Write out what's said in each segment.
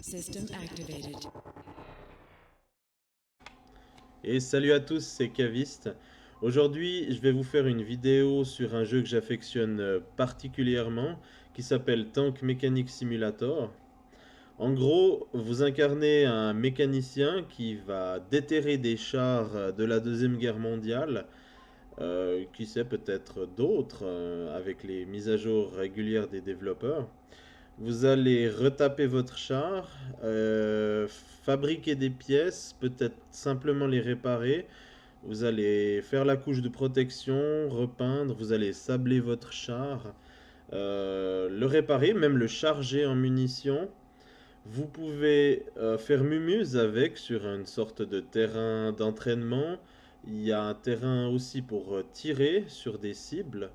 System activated. Et salut à tous, c'est Caviste. Aujourd'hui, je vais vous faire une vidéo sur un jeu que j'affectionne particulièrement, qui s'appelle Tank Mechanic Simulator. En gros, vous incarnez un mécanicien qui va déterrer des chars de la Deuxième Guerre mondiale, qui sait peut-être d'autres, avec les mises à jour régulières des développeurs. Vous allez retaper votre char, fabriquer des pièces, peut-être simplement les réparer. Vous allez faire la couche de protection, repeindre, vous allez sabler votre char, le réparer, même le charger en munitions. Vous pouvez faire mumuse avec sur une sorte de terrain d'entraînement. Il y a un terrain aussi pour tirer sur des cibles.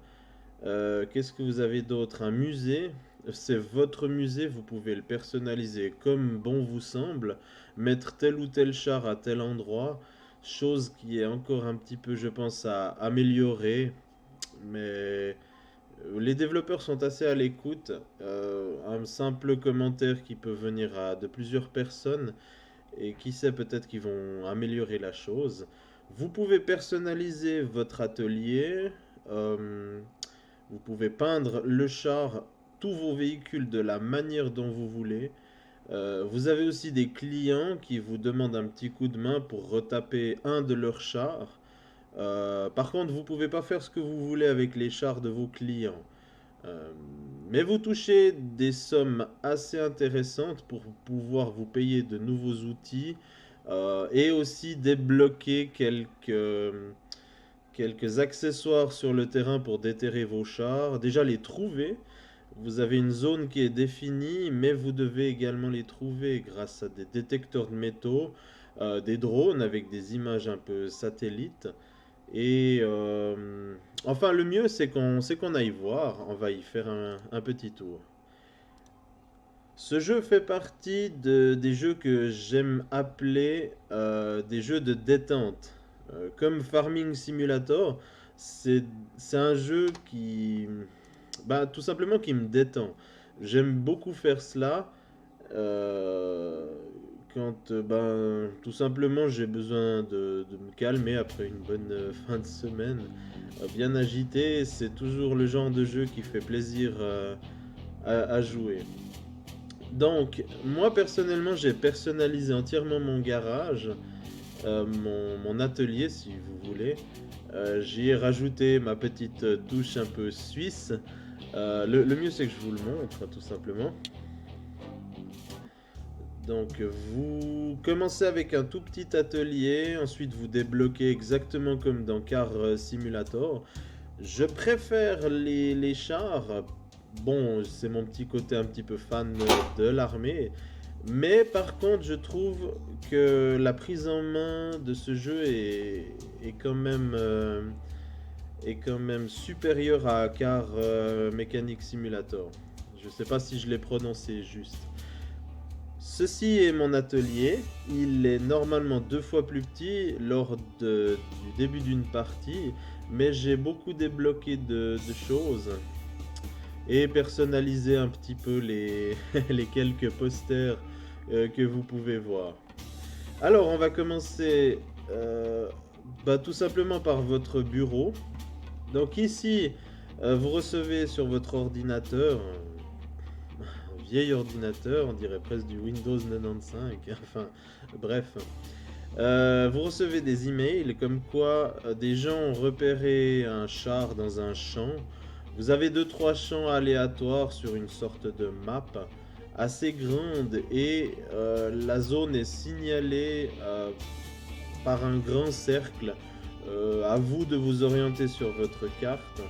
Qu'est-ce que vous avez d'autre? Un musée. C'est votre musée, vous pouvez le personnaliser comme bon vous semble, mettre tel ou tel char à tel endroit, chose qui est encore un petit peu, je pense, à améliorer, mais les développeurs sont assez à l'écoute. Un simple commentaire qui peut venir de plusieurs personnes, et qui sait, peut-être qu'ils vont améliorer la chose. Vous pouvez personnaliser votre atelier. euh, vous pouvez peindre le char, tous vos véhicules de la manière dont vous voulez. Vous avez aussi des clients qui vous demandent un petit coup de main pour retaper un de leurs chars. Par contre, vous pouvez pas faire ce que vous voulez avec les chars de vos clients. Euh, mais vous touchez des sommes assez intéressantes pour pouvoir vous payer de nouveaux outils, et aussi débloquer quelques accessoires sur le terrain pour déterrer vos chars. Déjà les trouver. Vous avez une zone qui est définie, mais vous devez également les trouver grâce à des détecteurs de métaux, des drones avec des images un peu satellites. Et enfin, le mieux, c'est qu'on aille voir. On va y faire un petit tour. Ce jeu fait partie des jeux que j'aime appeler des jeux de détente. Comme Farming Simulator, c'est c'est un jeu qui, bah, tout simplement qui me détend. J'aime beaucoup faire cela euh, quand, ben, tout simplement j'ai besoin de me calmer après une bonne fin de semaine bien agitée. C'est toujours le genre de jeu qui fait plaisir à jouer. Donc, moi personnellement, j'ai personnalisé entièrement mon garage, mon atelier si vous voulez. J'y ai rajouté ma petite touche un peu suisse. Le mieux c'est que je vous le montre tout simplement. Donc vous commencez avec un tout petit atelier, ensuite vous débloquez exactement comme dans Car Simulator. Je préfère les chars. Bon, c'est mon petit côté un petit peu fan de l'armée. Mais par contre, je trouve que la prise en main de ce jeu est quand même supérieure à Car Mechanic Simulator. Je sais pas si je l'ai prononcé juste. Ceci est mon atelier. Il est normalement 2 fois plus petit du début d'une partie, mais j'ai beaucoup débloqué de choses et personnalisé un petit peu les quelques posters que vous pouvez voir. Alors, on va commencer bah, tout simplement par votre bureau. Donc ici, vous recevez sur votre ordinateur, un vieil ordinateur, on dirait presque du Windows 95, enfin bref. Vous recevez des emails comme quoi des gens ont repéré un char dans un champ. Vous avez 2-3 champs aléatoires sur une sorte de map assez grande, et la zone est signalée par un grand cercle. À vous de vous orienter sur votre carte.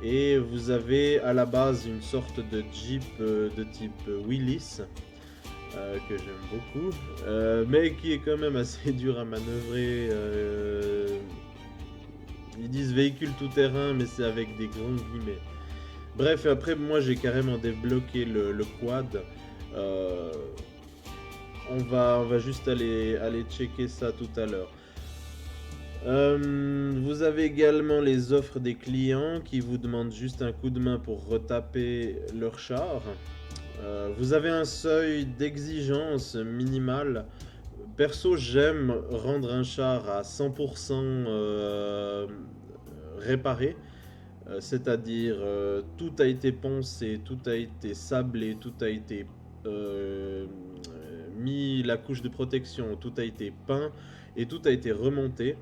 Et vous avez à la base une sorte de Jeep de type Willys, que j'aime beaucoup, mais qui est quand même assez dur à manœuvrer. Ils disent véhicule tout-terrain, mais c'est avec des grands guillemets. Bref, après, moi j'ai carrément débloqué le quad. Euh, on va juste aller checker ça tout à l'heure. Vous avez également les offres des clients qui vous demandent juste un coup de main pour retaper leur char. Vous avez un seuil d'exigence minimal. Perso, j'aime rendre un char à 100% réparé. C'est-à-dire, tout a été poncé, tout a été sablé, tout a été euh, mis la couche de protection, tout a été peint et tout a été remonté.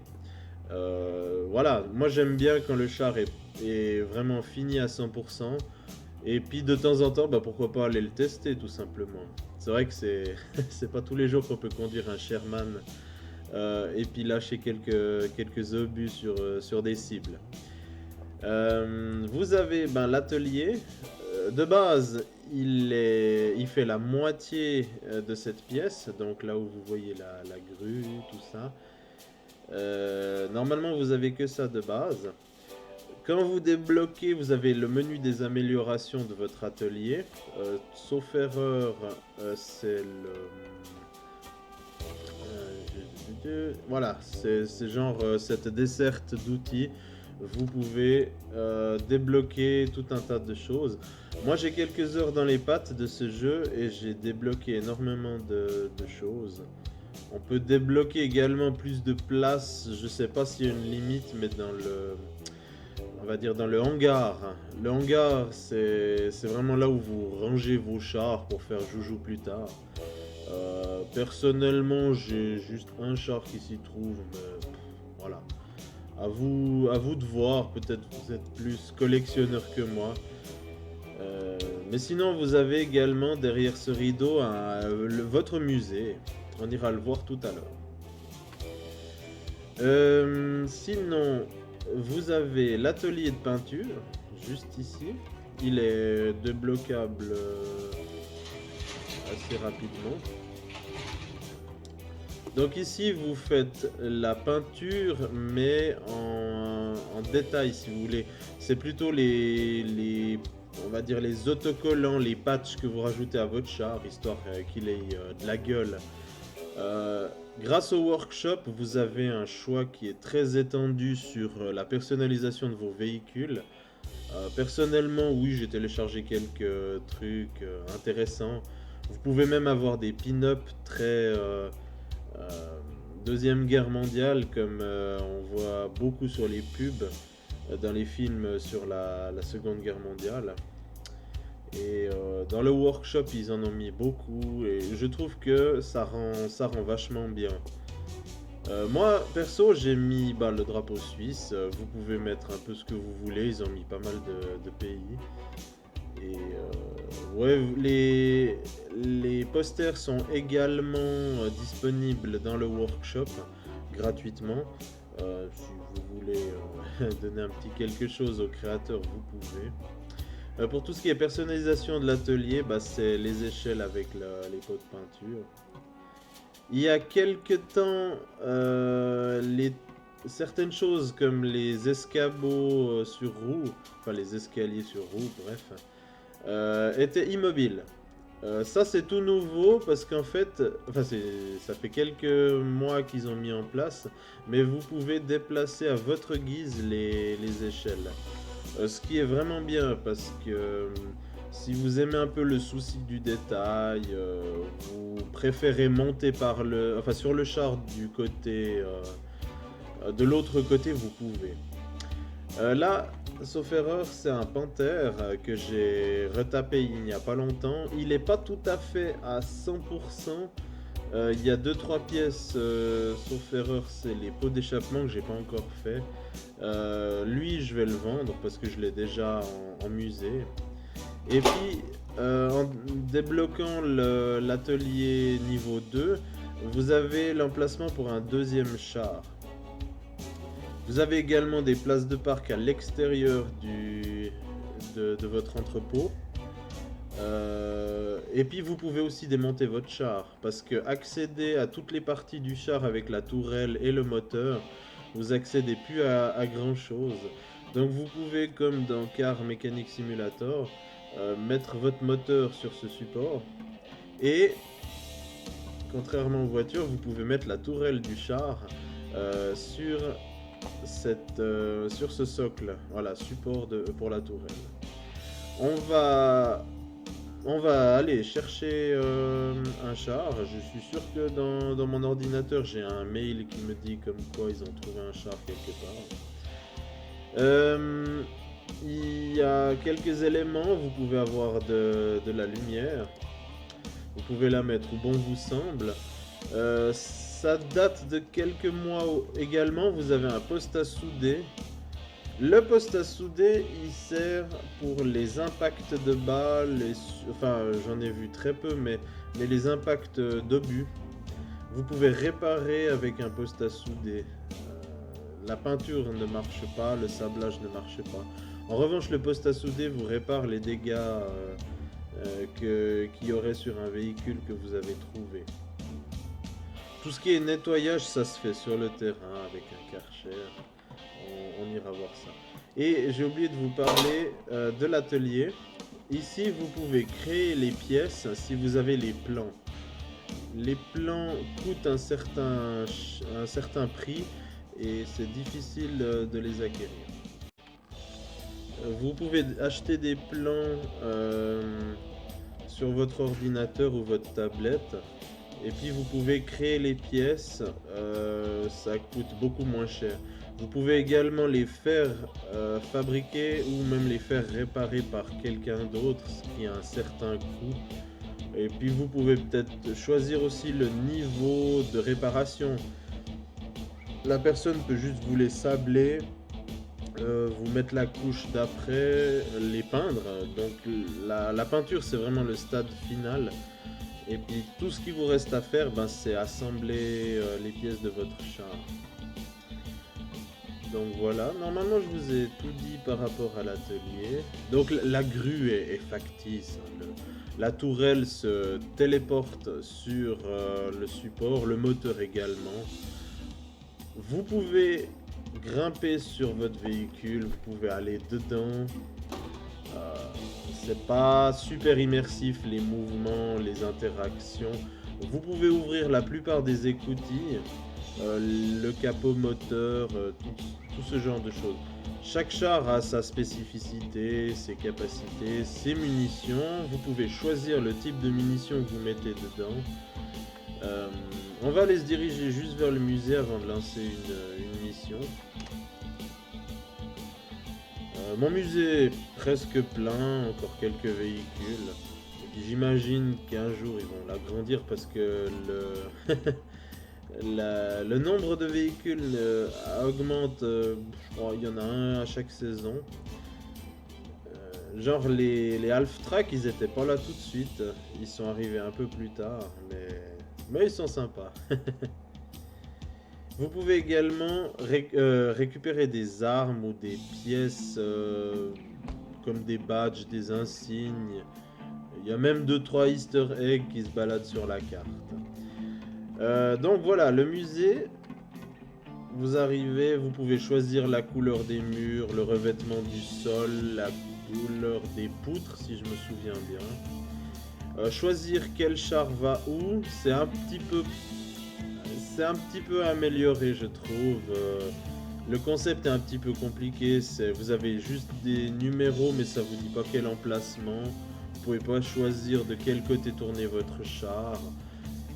Voilà, moi j'aime bien quand le char est vraiment fini à 100%. Et puis de temps en temps, bah, pourquoi pas aller le tester tout simplement. C'est vrai que c'est pas tous les jours qu'on peut conduire un Sherman et puis lâcher quelques obus sur des cibles. Vous avez ben, l'atelier. De base, il fait la moitié de cette pièce, donc là où vous voyez la grue, tout ça. Normalement, vous avez que ça de base. Quand vous débloquez, vous avez le menu des améliorations de votre atelier. Sauf erreur, c'est le... voilà, c'est genre cette desserte d'outils. Vous pouvez débloquer tout un tas de choses. Moi, j'ai quelques heures dans les pattes de ce jeu et j'ai débloqué énormément de choses. On peut débloquer également plus de places. Je sais pas s'il y a une limite, mais on va dire dans le hangar. Le hangar, c'est vraiment là où vous rangez vos chars pour faire joujou plus tard. Personnellement, j'ai juste un char qui s'y trouve, mais voilà. À vous de voir, peut-être vous êtes plus collectionneur que moi. Mais sinon, vous avez également derrière ce rideau votre musée. On ira le voir tout à l'heure. Sinon, vous avez l'atelier de peinture, juste ici. Il est débloquable assez rapidement. Donc ici, vous faites la peinture, mais en détail, si vous voulez. C'est plutôt on va dire les autocollants, les patchs que vous rajoutez à votre char, histoire qu'il ait de la gueule. Grâce au workshop, vous avez un choix qui est très étendu sur la personnalisation de vos véhicules. Personnellement, oui, j'ai téléchargé quelques trucs intéressants. Vous pouvez même avoir des pin-up très Deuxième Guerre mondiale, comme on voit beaucoup sur les pubs dans les films sur la Seconde Guerre mondiale. Et dans le workshop, ils en ont mis beaucoup et je trouve que ça rend vachement bien. Moi, perso, j'ai mis le drapeau suisse. Vous pouvez mettre un peu ce que vous voulez. Ils ont mis pas mal de pays. Et ouais, les posters sont également disponibles dans le workshop gratuitement. Si vous voulez donner un petit quelque chose au créateur, vous pouvez. Pour tout ce qui est personnalisation de l'atelier, c'est les échelles avec les pots de peinture. Il y a quelques temps, certaines choses comme les escabeaux sur roues, enfin les escaliers sur roues, bref, étaient immobiles. Ça c'est tout nouveau parce qu'en fait, ça fait quelques mois qu'ils ont mis en place, mais vous pouvez déplacer à votre guise les échelles. Ce qui est vraiment bien parce que si vous aimez un peu le souci du détail, vous préférez monter sur le char du côté, de l'autre côté, vous pouvez. Là, sauf erreur, c'est un panthère que j'ai retapé il n'y a pas longtemps. Il n'est pas tout à fait à 100%. Il y a 2-3 pièces, sauf erreur, c'est les pots d'échappement que j'ai pas encore fait. Lui, je vais le vendre parce que je l'ai déjà en musée. Et puis, en débloquant l'atelier niveau 2, vous avez l'emplacement pour un deuxième char. Vous avez également des places de parc à l'extérieur de votre entrepôt. Et puis vous pouvez aussi démonter votre char, parce que accéder à toutes les parties du char avec la tourelle et le moteur, vous accédez plus à grand chose. Donc vous pouvez, comme dans Car Mechanic Simulator, mettre votre moteur sur ce support, et contrairement aux voitures, vous pouvez mettre la tourelle du char sur ce socle, voilà, support pour la tourelle. On va on va aller chercher un char. Je suis sûr que dans mon ordinateur, j'ai un mail qui me dit comme quoi ils ont trouvé un char quelque part. Euh, il y a quelques éléments, vous pouvez avoir de la lumière. Vous pouvez la mettre où bon vous semble. Ça date de quelques mois également. Vous avez un poste à souder. Le poste à souder, il sert pour les impacts de balles. Enfin, j'en ai vu très peu, mais les impacts d'obus. Vous pouvez réparer avec un poste à souder. La peinture ne marche pas, le sablage ne marche pas. En revanche, le poste à souder vous répare les dégâts qu'il y aurait sur un véhicule que vous avez trouvé. Tout ce qui est nettoyage, ça se fait sur le terrain avec un Karcher. On ira voir ça. Et j'ai oublié de vous parler de l'atelier. Ici, vous pouvez créer les pièces si vous avez les plans. Les plans coûtent un certain prix et c'est difficile de les acquérir. Vous pouvez acheter des plans sur votre ordinateur ou votre tablette. Et puis vous pouvez créer les pièces, ça coûte beaucoup moins cher. Vous pouvez également les faire fabriquer ou même les faire réparer par quelqu'un d'autre, ce qui a un certain coût. Et puis vous pouvez peut-être choisir aussi le niveau de réparation. La personne peut juste vous les sabler, vous mettre la couche d'après, les peindre. Donc la peinture c'est vraiment le stade final. Et puis tout ce qui vous reste à faire, c'est assembler les pièces de votre char. Donc voilà, normalement je vous ai tout dit par rapport à l'atelier. Donc la grue est factice. La tourelle se téléporte sur le support, le moteur également. Vous pouvez grimper sur votre véhicule, vous pouvez aller dedans. C'est pas super immersif les mouvements, les interactions. Vous pouvez ouvrir la plupart des écoutilles, le capot moteur, tout ce genre de choses. Chaque char a sa spécificité, ses capacités, ses munitions. Vous pouvez choisir le type de munitions que vous mettez dedans. On va aller se diriger juste vers le musée avant de lancer une mission. Mon musée est presque plein, encore quelques véhicules. J'imagine qu'un jour ils vont l'agrandir parce que le nombre de véhicules augmente. Je crois il y en a un à chaque saison. Genre les Half-Track, ils étaient pas là tout de suite. Ils sont arrivés un peu plus tard, mais ils sont sympas. Vous pouvez également récupérer des armes ou des pièces comme des badges, des insignes. Il y a même 2-3 easter eggs qui se baladent sur la carte. Donc voilà, le musée, vous arrivez, vous pouvez choisir la couleur des murs, le revêtement du sol, la couleur des poutres si je me souviens bien. Choisir quel char va où, c'est un petit peu amélioré je trouve. Le concept est un petit peu compliqué, vous avez juste des numéros mais ça vous dit pas quel emplacement. Vous pouvez pas choisir de quel côté tourner votre char.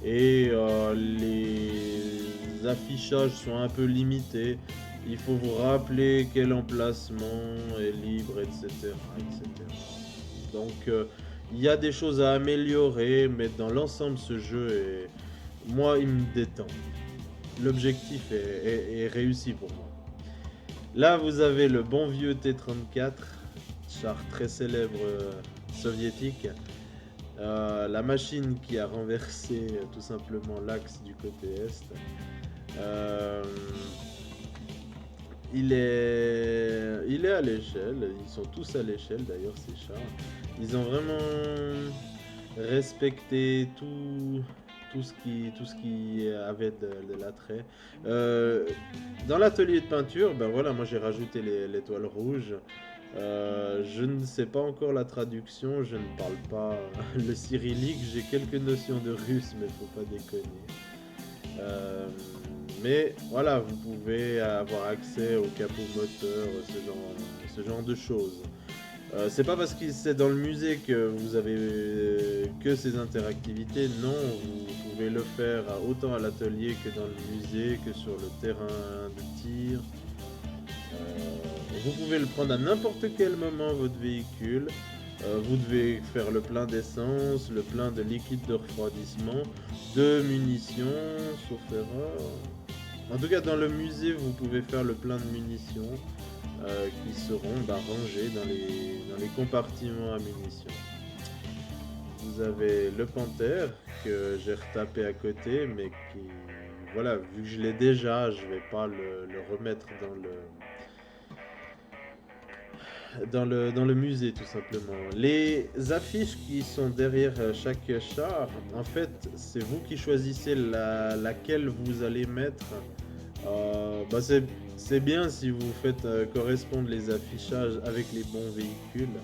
Et les affichages sont un peu limités. Il faut vous rappeler quel emplacement est libre, etc. Donc il y a des choses à améliorer, mais dans l'ensemble ce jeu moi il me détend. L'objectif est réussi pour moi. Là vous avez le bon vieux T-34, char très célèbre soviétique. La machine qui a renversé tout simplement l'axe du côté est. Il est à l'échelle, ils sont tous à l'échelle d'ailleurs ces chars. Ils ont vraiment respecté tout ce qui avait de l'attrait. Dans l'atelier de peinture, voilà, moi j'ai rajouté l'étoile rouge. Je ne sais pas encore la traduction, je ne parle pas le cyrillique, j'ai quelques notions de russe, mais faut pas déconner. Mais voilà, vous pouvez avoir accès au capot moteur, ce genre de choses. C'est pas parce que c'est dans le musée que vous avez que ces interactivités. Non, vous pouvez le faire autant à l'atelier que dans le musée, que sur le terrain de tir. Vous pouvez le prendre à n'importe quel moment, votre véhicule. Vous devez faire le plein d'essence, le plein de liquide de refroidissement, de munitions, sauf erreur. En tout cas, dans le musée, vous pouvez faire le plein de munitions qui seront rangées dans les compartiments à munitions. Vous avez le Panther que j'ai retapé à côté, mais qui, voilà, vu que je l'ai déjà, je vais pas le remettre dans le musée tout simplement. Les affiches qui sont derrière chaque char, en fait, c'est vous qui choisissez laquelle vous allez mettre. C'est bien si vous faites correspondre les affichages avec les bons véhicules.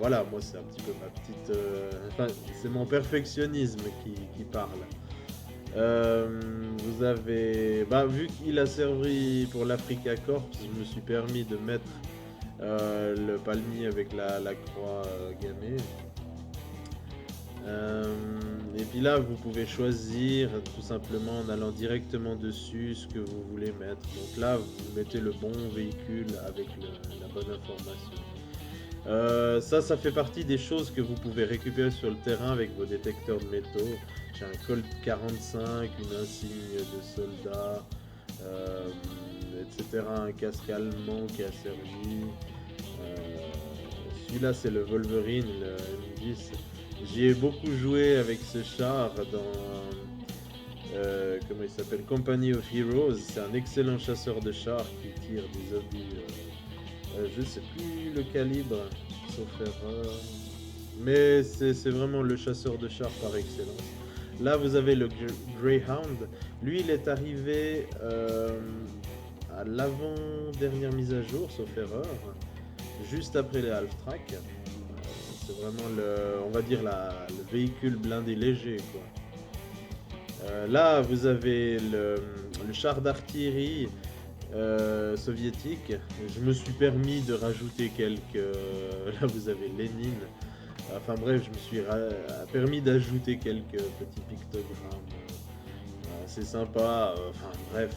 Voilà, moi c'est un petit peu ma petite... enfin, c'est mon perfectionnisme qui parle. Vous avez... vu qu'il a servi pour l'Africa Corps, je me suis permis de mettre le palmier avec la croix gammée. Et puis là, vous pouvez choisir tout simplement en allant directement dessus ce que vous voulez mettre. Donc là, vous mettez le bon véhicule avec la bonne information. Ça fait partie des choses que vous pouvez récupérer sur le terrain avec vos détecteurs de métaux. J'ai un Colt 45, une insigne de soldat, etc. Un casque allemand qui a servi. Celui-là, c'est le Wolverine, le M10. J'y ai beaucoup joué avec ce char dans comment il s'appelle, Company of Heroes. C'est un excellent chasseur de chars qui tire des obus. Je sais plus le calibre, sauf erreur. Mais c'est vraiment le chasseur de chars par excellence. Là, vous avez le Greyhound. Lui, il est arrivé à l'avant-dernière mise à jour, sauf erreur, juste après les half-track. C'est vraiment on va dire le véhicule blindé léger, quoi. Là, vous avez le char d'artillerie soviétique. Je me suis permis de rajouter quelques... là, vous avez Lénine. Enfin bref, je me suis permis d'ajouter quelques petits pictogrammes. C'est sympa. Enfin bref,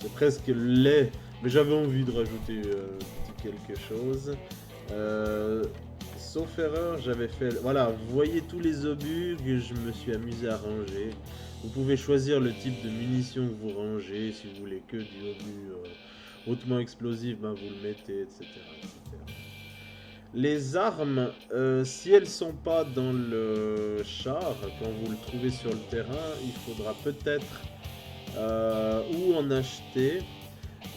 c'est presque laid. Mais j'avais envie de rajouter petit quelque chose. Sauf erreur, j'avais fait... Voilà, vous voyez tous les obus que je me suis amusé à ranger. Vous pouvez choisir le type de munitions que vous rangez. Si vous voulez que du obus hautement explosif, vous le mettez, etc. Les armes, si elles sont pas dans le char, quand vous le trouvez sur le terrain, il faudra peut-être ou en acheter,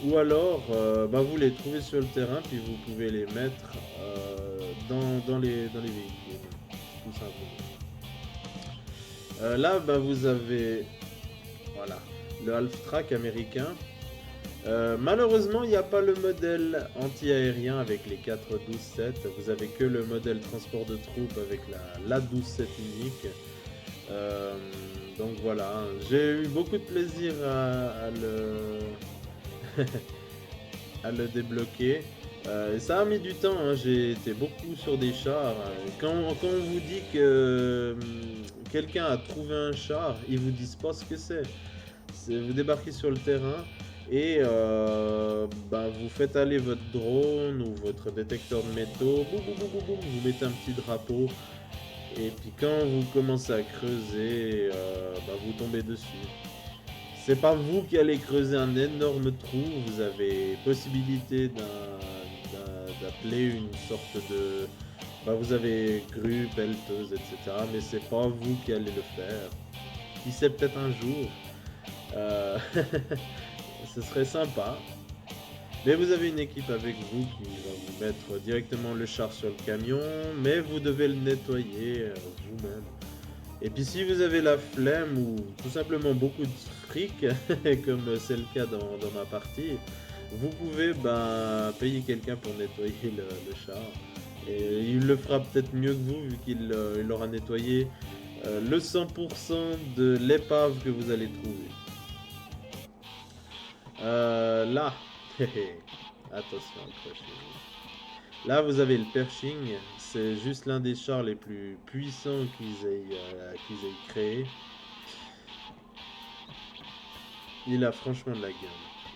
ou alors vous les trouvez sur le terrain, puis vous pouvez les mettre dans les véhicules, tout simplement. Là, vous avez voilà, le half-track américain. Malheureusement, il n'y a pas le modèle anti-aérien avec les 4.12.7. Vous avez que le modèle transport de troupes avec la 12.7 unique. Donc voilà, j'ai eu beaucoup de plaisir à à le débloquer. Ça a mis du temps, hein. J'ai été beaucoup sur des chars. Quand on vous dit que quelqu'un a trouvé un char, ils vous disent pas ce que c'est. Vous débarquez sur le terrain et vous faites aller votre drone ou votre détecteur de métaux, vous mettez un petit drapeau et puis quand vous commencez à creuser, vous tombez dessus. C'est pas vous qui allez creuser un énorme trou, vous avez possibilité d'appeler une sorte de... vous avez grue, pelleteuse, etc. Mais c'est pas vous qui allez le faire. Qui sait, peut-être un jour. Ce serait sympa. Mais vous avez une équipe avec vous qui va vous mettre directement le char sur le camion, mais vous devez le nettoyer vous-même. Et puis si vous avez la flemme ou tout simplement beaucoup de fric, comme c'est le cas dans ma partie, vous pouvez payer quelqu'un pour nettoyer le char. Et il le fera peut-être mieux que vous vu qu'il aura nettoyé le 100% de l'épave que vous allez trouver. Là, Attention, accrochez-vous. Là, vous avez le Pershing. C'est juste l'un des chars les plus puissants qu'ils aient créé. Il a franchement de la gamme.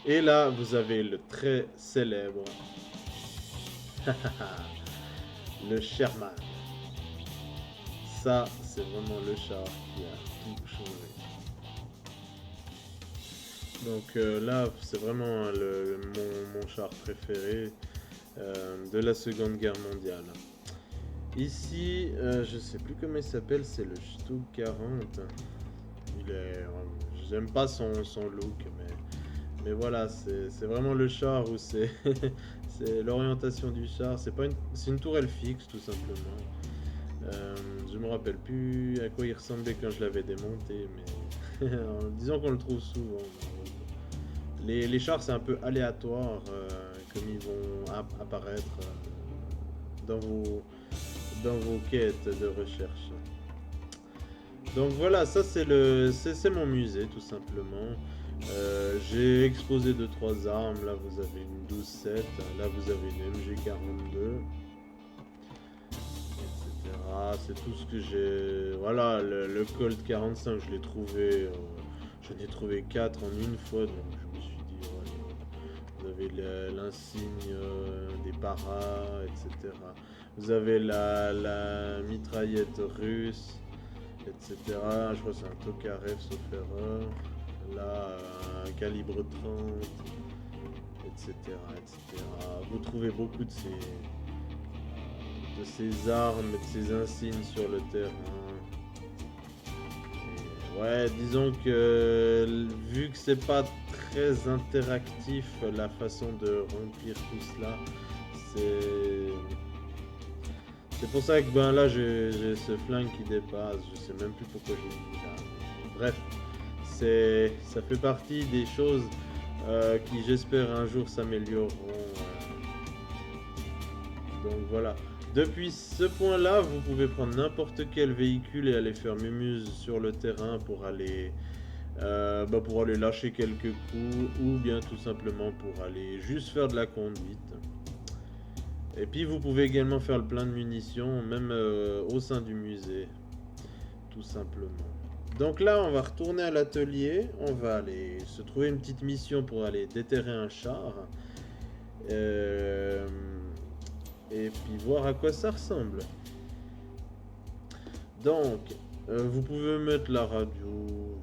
Et là, vous avez le très célèbre le Sherman. Ça, c'est vraiment le char qui a tout changé. Donc là, c'est vraiment mon char préféré de la Seconde Guerre mondiale. Ici, je sais plus comment il s'appelle, c'est le Stug 40. J'aime pas son look, mais voilà, c'est vraiment le char où c'est c'est l'orientation du char. C'est une tourelle fixe tout simplement. Je me rappelle plus à quoi il ressemblait quand je l'avais démonté, mais disons qu'on le trouve souvent. Les chars, c'est un peu aléatoire comme ils vont apparaître dans vos quêtes de recherche. Donc voilà, ça c'est mon musée tout simplement. J'ai exposé 2-3 armes. Là vous avez une 12-7, là vous avez une MG42, etc. C'est tout ce que j'ai. Voilà, le Colt 45, je l'ai trouvé. J'en ai trouvé 4 en une fois, donc je me suis dit, ouais, vous avez l'insigne des paras, etc. Vous avez la mitraillette russe, etc. Je crois que c'est un Tokarev sauf erreur. Là, un calibre 30, etc., etc. Vous trouvez beaucoup de ces armes et de ces insignes sur le terrain. Et ouais, disons que vu que c'est pas très interactif la façon de remplir tout cela, c'est pour ça que ben là j'ai ce flingue qui dépasse. Je sais même plus pourquoi j'ai mis là. Bref. Ça fait partie des choses qui j'espère un jour s'amélioreront. Donc voilà. Depuis ce point-là, vous pouvez prendre n'importe quel véhicule et aller faire mumuse sur le terrain pour aller lâcher quelques coups ou bien tout simplement pour aller juste faire de la conduite. Et puis vous pouvez également faire le plein de munitions même au sein du musée. Tout simplement. Donc là, on va retourner à l'atelier. On va aller se trouver une petite mission pour aller déterrer un char. Et puis voir à quoi ça ressemble. Donc, vous pouvez mettre la radio.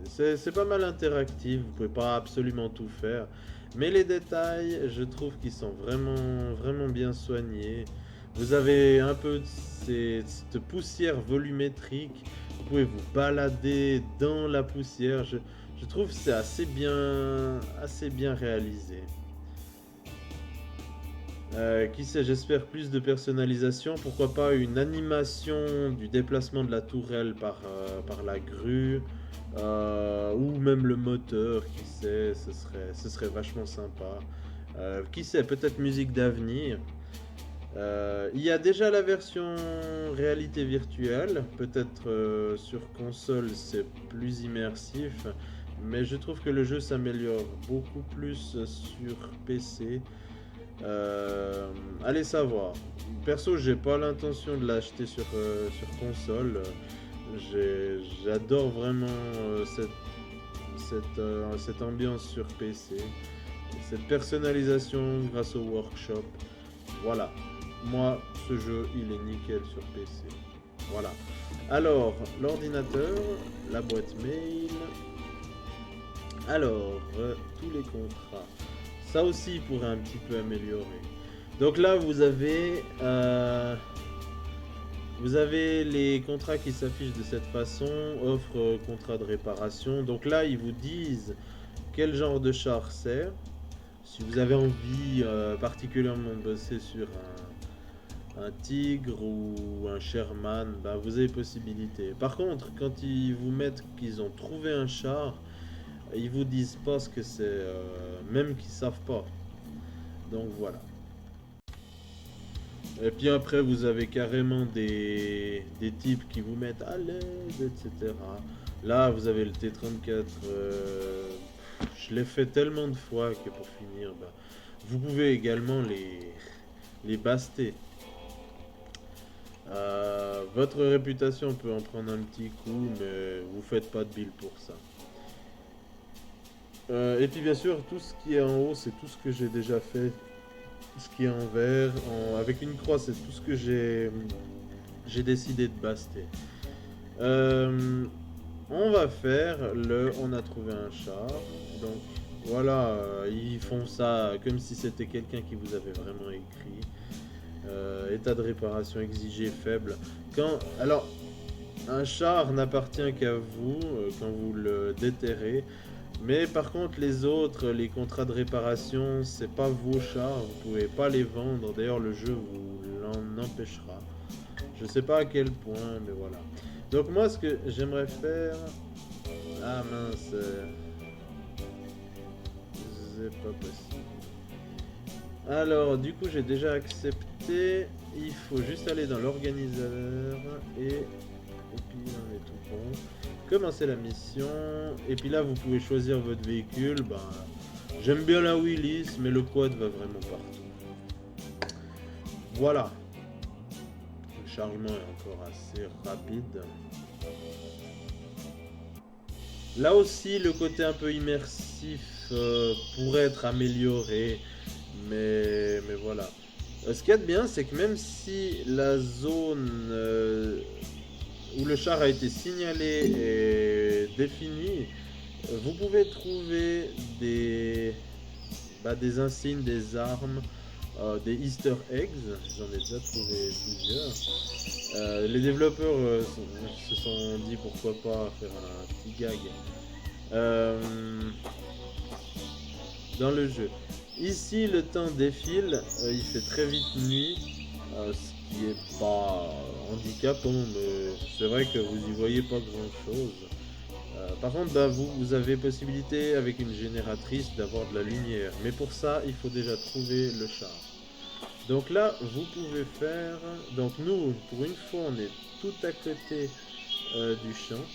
C'est pas mal interactif. Vous pouvez pas absolument tout faire. Mais les détails, je trouve qu'ils sont vraiment, vraiment bien soignés. Vous avez un peu de cette poussière volumétrique. Vous pouvez vous balader dans la poussière. Je trouve que c'est assez bien réalisé. Qui sait, j'espère plus de personnalisation. Pourquoi pas une animation du déplacement de la tourelle par la grue. Ou même le moteur, qui sait, ce serait vachement sympa. Qui sait, peut-être musique d'avenir. Il y a déjà la version réalité virtuelle, peut-être sur console c'est plus immersif, mais je trouve que le jeu s'améliore beaucoup plus sur PC. Allez savoir. Perso, j'ai pas l'intention de l'acheter sur console. J'adore vraiment cette ambiance sur PC, cette personnalisation grâce au workshop. Voilà. Moi, ce jeu, il est nickel sur PC. Voilà. Alors, l'ordinateur, la boîte mail. Alors, tous les contrats. Ça aussi, il pourrait un petit peu améliorer. Donc là, vous avez les contrats qui s'affichent de cette façon. Offre, contrat de réparation. Donc là, ils vous disent quel genre de char c'est. Si vous avez envie particulièrement de bosser sur un Tigre ou un Sherman, bah vous avez possibilité. Par contre, quand ils vous mettent qu'ils ont trouvé un char, ils vous disent pas ce que c'est, même qu'ils savent pas. Donc voilà. Et puis après, vous avez carrément des types qui vous mettent à l'aide, etc. Là, vous avez le T34. Je l'ai fait tellement de fois que pour finir, bah, Vous pouvez également les baster. Votre réputation peut en prendre un petit coup, mais vous faites pas de build pour ça. Et puis bien sûr, tout ce qui est en haut, c'est tout ce que j'ai déjà fait. Ce qui est en vert, avec une croix, c'est tout ce que j'ai décidé de baster. On va faire on a trouvé un char. Donc voilà, ils font ça comme si c'était quelqu'un qui vous avait vraiment écrit. État de réparation exigé faible. Alors, un char n'appartient qu'à vous quand vous le déterrez. Mais par contre, les autres, les contrats de réparation, c'est pas vos chars, vous pouvez pas les vendre. D'ailleurs, le jeu vous l'en empêchera. Je sais pas à quel point, mais voilà. Donc moi, ce que j'aimerais faire... Ah mince, c'est pas possible. Alors, du coup, j'ai déjà accepté. Il faut juste aller dans l'organisateur et puis on est tout bon. Commencer la mission. Et puis là, vous pouvez choisir votre véhicule. Ben, j'aime bien la Willys, mais le quad va vraiment partout. Voilà. Le chargement est encore assez rapide. Là aussi, le côté un peu immersif pourrait être amélioré. Mais voilà. Ce qu'il y a de bien, c'est que même si la zone où le char a été signalé est définie, vous pouvez trouver des insignes, des armes, des easter eggs. J'en ai déjà trouvé plusieurs. Les développeurs se sont dit pourquoi pas faire un petit gag dans le jeu. Ici, le temps défile, il fait très vite nuit, ce qui est pas handicapant, mais c'est vrai que vous y voyez pas grand chose. Par contre, vous avez possibilité avec une génératrice d'avoir de la lumière, mais pour ça, il faut déjà trouver le char. Donc là, vous pouvez faire... Donc nous, pour une fois, on est tout à côté du champ.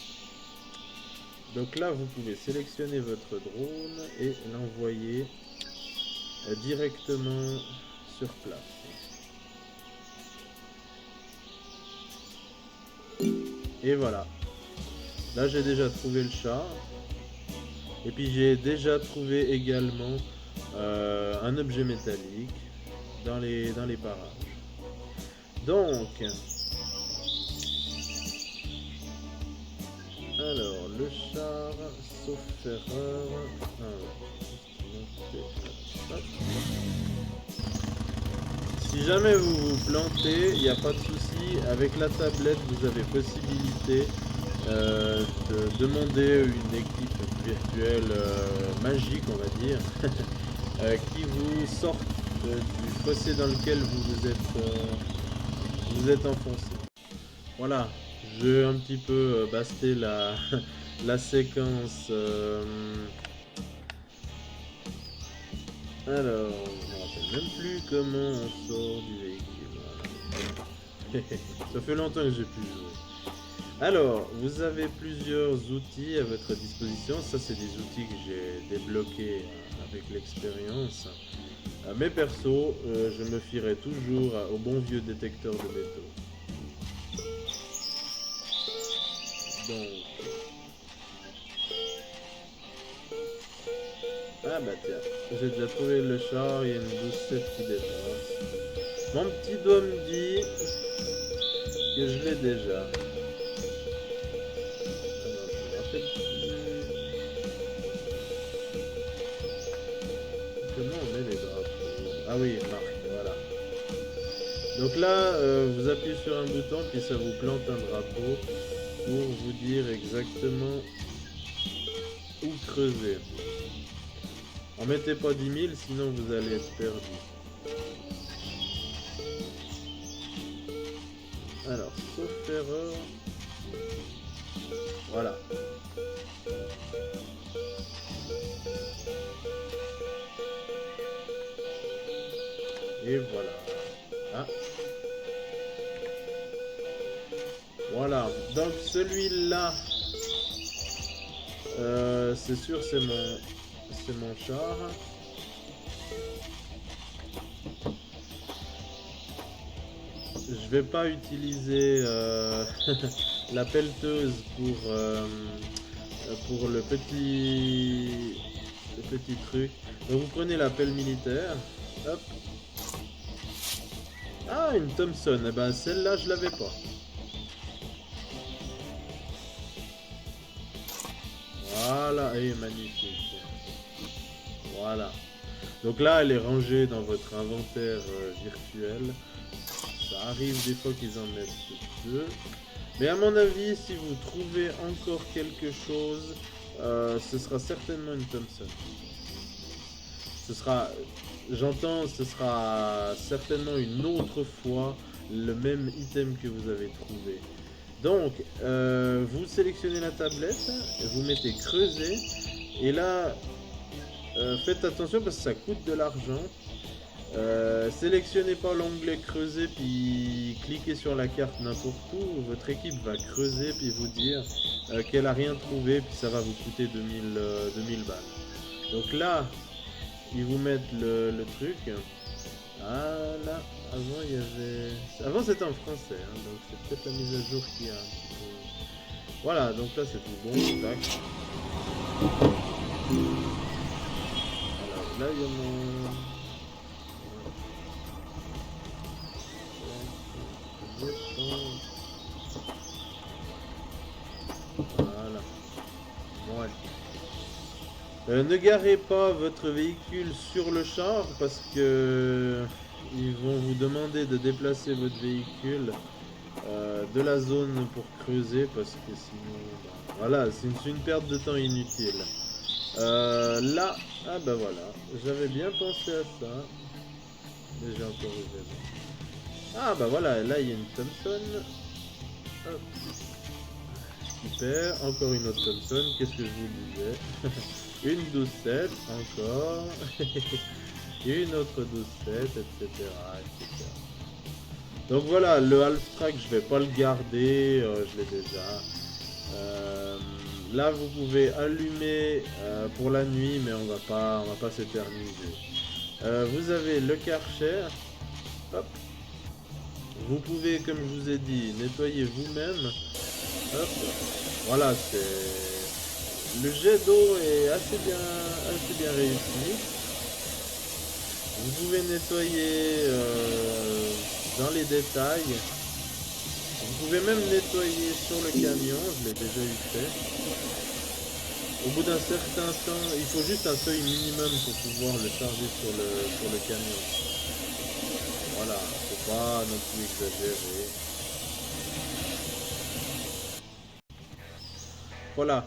Donc là, vous pouvez sélectionner votre drone et l'envoyer directement sur place. Et voilà. Là, j'ai déjà trouvé le char. Et puis, j'ai déjà trouvé également un objet métallique dans les parages. Donc, alors, le char, sauf erreur. Si jamais vous vous plantez, il n'y a pas de souci. Avec la tablette, vous avez possibilité de demander une équipe virtuelle magique, on va dire, qui vous sorte du fossé dans lequel vous êtes enfoncé. Voilà, je vais un petit peu baster la séquence. Alors, je me rappelle même plus comment on sort du véhicule. Voilà. Ça fait longtemps que j'ai plus joué. Alors, vous avez plusieurs outils à votre disposition. Ça, c'est des outils que j'ai débloqués avec l'expérience. Mais perso, je me fierai toujours au bon vieux détecteur de métaux. Donc... Ah bah tiens, j'ai déjà trouvé le char, il y a une doucette qui dépasse. Mon petit doigt me dit que je l'ai déjà. Alors, je me rappelle plus. Comment on met les drapeaux? Ah oui, marque, voilà. Donc là, vous appuyez sur un bouton, puis ça vous plante un drapeau pour vous dire exactement où creuser. En mettez pas 10 000, sinon vous allez être perdu. Alors, sauf erreur. Voilà. Et voilà. Ah. Voilà. Donc celui-là, c'est sûr, c'est mon char. je vais pas utiliser la pelleteuse pour le petit truc. Donc vous prenez la pelle militaire. Hop. Ah, une Thompson. Eh ben celle-là, je l'avais pas. Voilà, et magnifique. Voilà. Donc là, elle est rangée dans votre inventaire virtuel. Ça arrive des fois qu'ils en mettent deux. Mais à mon avis, si vous trouvez encore quelque chose, ce sera certainement une Thompson. Ce sera, j'entends, ce sera certainement une autre fois le même item que vous avez trouvé. Donc, vous sélectionnez la tablette, vous mettez creuser, et là, faites attention parce que ça coûte de l'argent. Sélectionnez pas l'onglet creuser puis cliquez sur la carte n'importe où. Votre équipe va creuser puis vous dire qu'elle a rien trouvé puis ça va vous coûter 2000 balles. Donc là, ils vous mettent le truc. Ah là, avant il y avait... Avant c'était en français, hein, donc c'est peut-être la mise à jour qui a un petit peu... Voilà, donc là c'est tout bon, tac. Alors là il y a mon... Voilà. Ouais. Ne garez pas votre véhicule sur le char parce que ils vont vous demander de déplacer votre véhicule de la zone pour creuser parce que sinon, bah, voilà, c'est une perte de temps inutile. Là, ah bah voilà, j'avais bien pensé à ça, mais j'ai encore oublié. Ah bah voilà, là il y a une Thompson. Hop. Super, encore une autre Thompson, qu'est-ce que je vous disais? Une 12-7, encore, une autre 12-7, etc., etc. Donc voilà, le half track, je vais pas le garder, je l'ai déjà. Là, vous pouvez allumer pour la nuit, mais on va pas s'éterniser. Vous avez le Karcher. Hop. Vous pouvez, comme je vous ai dit, nettoyer vous-même. Hop. Voilà, c'est... Le jet d'eau est assez bien réussi. Vous pouvez nettoyer dans les détails. Vous pouvez même nettoyer sur le camion, je l'ai déjà eu fait. Au bout d'un certain temps, il faut juste un seuil minimum pour pouvoir le charger sur le camion. Voilà, faut pas non plus exagérer. Voilà.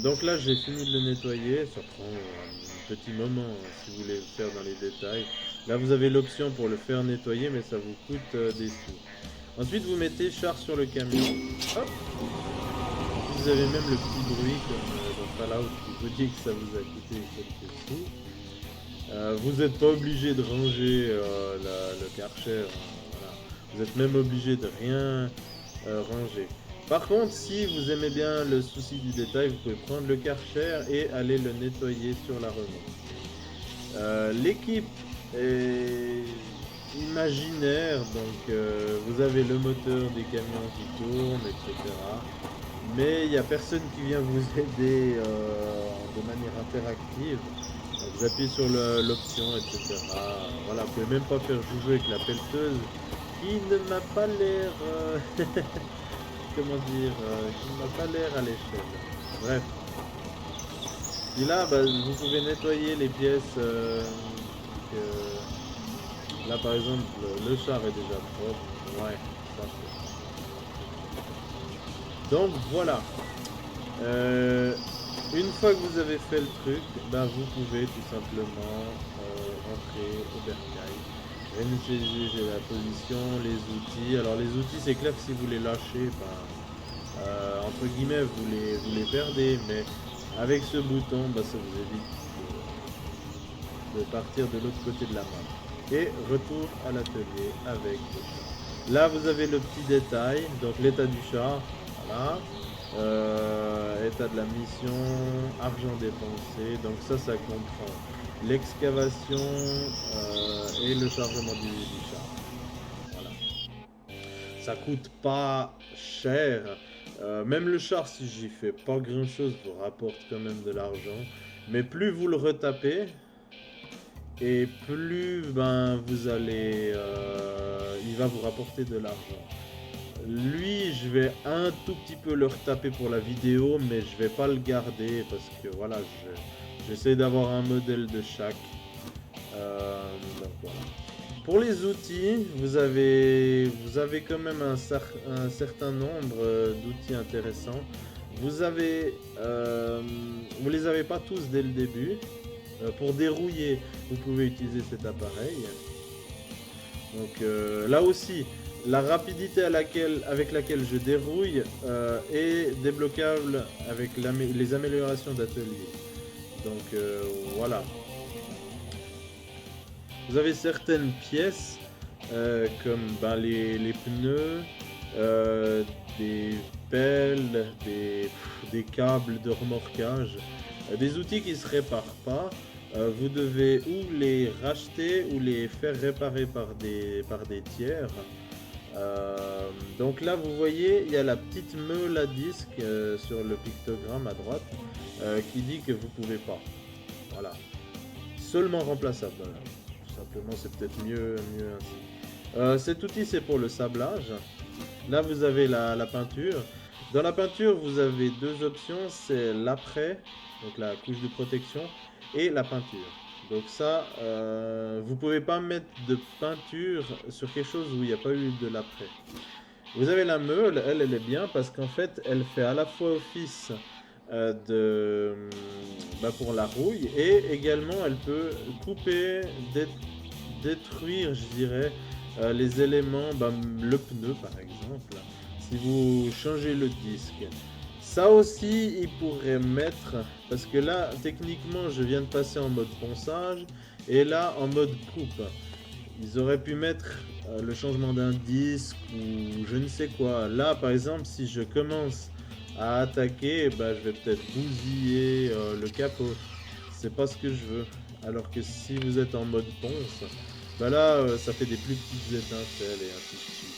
Donc là, j'ai fini de le nettoyer. Ça prend un petit moment si vous voulez le faire dans les détails. Là, vous avez l'option pour le faire nettoyer, mais ça vous coûte des sous. Ensuite, vous mettez char sur le camion. Hop. Vous avez même le petit bruit comme dans Fallout qui vous dit que ça vous a coûté quelques sous. Vous n'êtes pas obligé de ranger le Karcher. Voilà. Vous êtes même obligé de rien ranger. Par contre, si vous aimez bien le souci du détail, vous pouvez prendre le Karcher et aller le nettoyer sur la remorque. L'équipe est imaginaire, donc vous avez le moteur des camions qui tourne, etc. Mais il n'y a personne qui vient vous aider de manière interactive. Vous appuyez sur l'option, etc. Voilà, vous pouvez même pas faire jouer avec la pelleteuse qui ne m'a pas l'air... comment dire, qui n'a pas l'air à l'échelle. Bref. Et là, bah, vous pouvez nettoyer les pièces. Là, par exemple, le char est déjà propre. Ouais, parfait. Donc voilà. Une fois que vous avez fait le truc, bah, vous pouvez tout simplement rentrer au bercail. Réinitialiser la position, les outils. Alors les outils, c'est clair que si vous les lâchez, bah, entre guillemets, vous les perdez, mais avec ce bouton, bah, ça vous évite de partir de l'autre côté de la map. Et retour à l'atelier avec le char. Là, vous avez le petit détail, donc l'état du char, voilà. État de la mission, argent dépensé, donc ça comprend l'excavation et le chargement du char. Voilà. ça coûte pas cher. Même le char, si j'y fais pas grand chose, vous rapporte quand même de l'argent. Mais plus vous le retapez, et plus ben, vous allez, il va vous rapporter de l'argent. Lui, je vais un tout petit peu le retaper pour la vidéo, mais je vais pas le garder parce que voilà, j'essaie d'avoir un modèle de chaque. Donc voilà. Pour les outils, vous avez quand même un certain nombre d'outils intéressants. Vous les avez pas tous dès le début. Pour dérouiller, vous pouvez utiliser cet appareil. Donc là aussi, la rapidité avec laquelle je dérouille est débloquable avec les améliorations d'atelier. Donc voilà. Vous avez certaines pièces comme ben, les pneus, des pelles, des câbles de remorquage, des outils qui ne se réparent pas. Vous devez ou les racheter ou les faire réparer par des tiers. Donc là vous voyez il y a la petite meule à disque sur le pictogramme à droite qui dit que vous pouvez pas. Voilà. Seulement remplaçable. Voilà. Tout simplement c'est peut-être mieux ainsi. Cet outil c'est pour le sablage. Là vous avez la peinture. Dans la peinture vous avez deux options, c'est l'après, donc la couche de protection, et la peinture. Donc ça, vous pouvez pas mettre de peinture sur quelque chose où il n'y a pas eu de l'après. Vous avez la meule, elle est bien parce qu'en fait, elle fait à la fois office pour la rouille et également elle peut couper, détruire, je dirais, les éléments, le pneu par exemple, si vous changez le disque. Ça aussi, il pourrait mettre, parce que là, techniquement, je viens de passer en mode ponçage, et là, en mode coupe. Ils auraient pu mettre le changement d'un disque, ou je ne sais quoi. Là, par exemple, si je commence à attaquer, je vais peut-être bousiller le capot. C'est pas ce que je veux. Alors que si vous êtes en mode ponce, là, ça fait des plus petites étincelles, et ainsi de suite.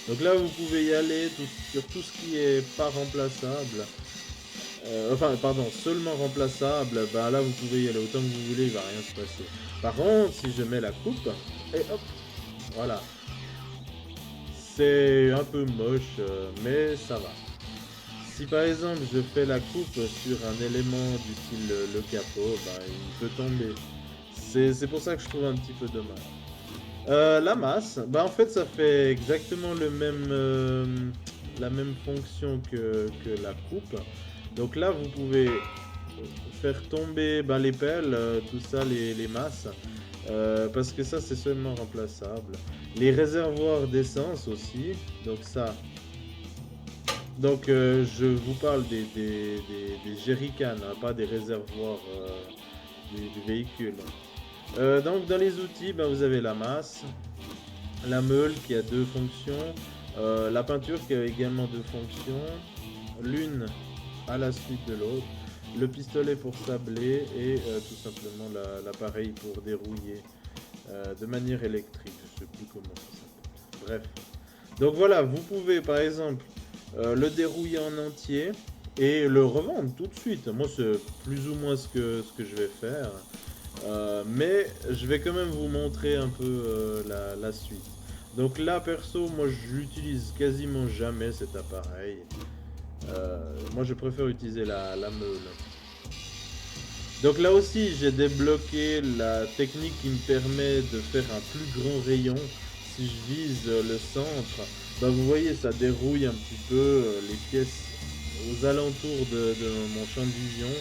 Donc là, vous pouvez y aller sur tout ce qui est pas remplaçable. Seulement remplaçable. Là, vous pouvez y aller autant que vous voulez, il va rien se passer. Par contre, si je mets la coupe, et hop, voilà. C'est un peu moche, mais ça va. Si par exemple, je fais la coupe sur un élément du style le capot, il peut tomber. C'est pour ça que je trouve un petit peu dommage. La masse, en fait ça fait exactement la même fonction que la coupe. Donc là vous pouvez faire tomber les pelles, tout ça, les masses, parce que ça c'est seulement remplaçable. Les réservoirs d'essence aussi, donc ça. Donc je vous parle des jerrycans, hein, pas des réservoirs du véhicule. Donc dans les outils, vous avez la masse, la meule qui a deux fonctions, la peinture qui a également deux fonctions, l'une à la suite de l'autre, le pistolet pour sabler et tout simplement l'appareil pour dérouiller de manière électrique, je sais plus comment ça s'appelle. Bref. Donc voilà, vous pouvez par exemple le dérouiller en entier et le revendre tout de suite. Moi c'est plus ou moins ce que je vais faire. Mais je vais quand même vous montrer un peu la suite. Donc là perso, moi je l'utilise quasiment jamais cet appareil. Moi je préfère utiliser la meule. Donc là aussi j'ai débloqué la technique qui me permet de faire un plus grand rayon. Si je vise le centre, vous voyez ça dérouille un petit peu les pièces aux alentours de mon champ de vision.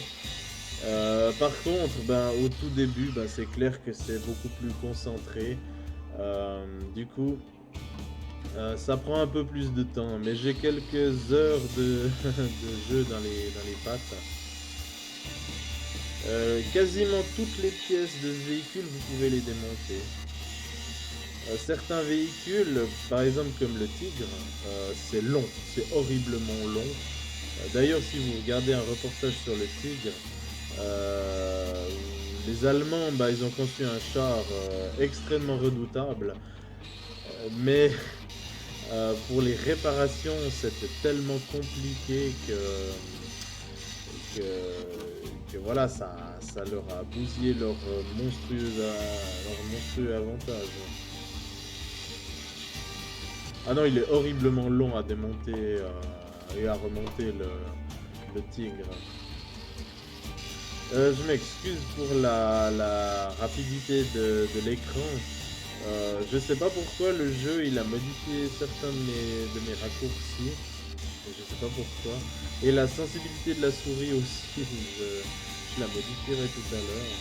Par contre, au tout début, c'est clair que c'est beaucoup plus concentré. Du coup, ça prend un peu plus de temps, mais j'ai quelques heures de jeu dans les pattes. Quasiment toutes les pièces de ce véhicule, vous pouvez les démonter. Certains véhicules, par exemple comme le Tigre, c'est long, c'est horriblement long. D'ailleurs, si vous regardez un reportage sur le Tigre, les Allemands, ils ont conçu un char extrêmement redoutable, mais Pour les réparations, c'était tellement compliqué que, que voilà, ça leur a bousillé leur monstrueux avantage. Ah non, il est horriblement long à démonter et à remonter le tigre. Je m'excuse pour la rapidité de l'écran. Je sais pas pourquoi le jeu il a modifié certains de mes raccourcis. Je sais pas pourquoi. Et la sensibilité de la souris aussi, je la modifierai tout à l'heure.